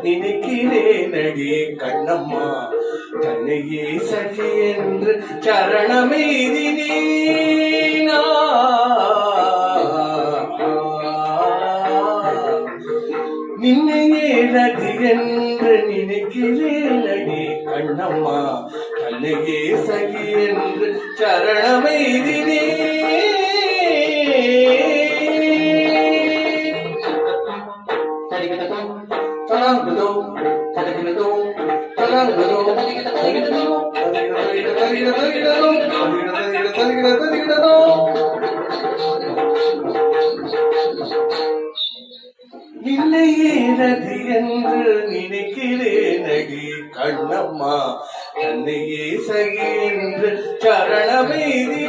நினைக்கிறேன் அடி கண்ணம்மா தன்னையே சகி என்று சரணமெய்தினேன் நின்னையே ரதி என்று நினைக்கிறேன் அடி கண்ணம்மா தன்னையே சகி என்று சரணமெய்தினேன் நின்னையே நதி என்று நினைக்கிறேன் அடி கண்ணம்மா தன்னையே சகி என்று சரணமெய்தி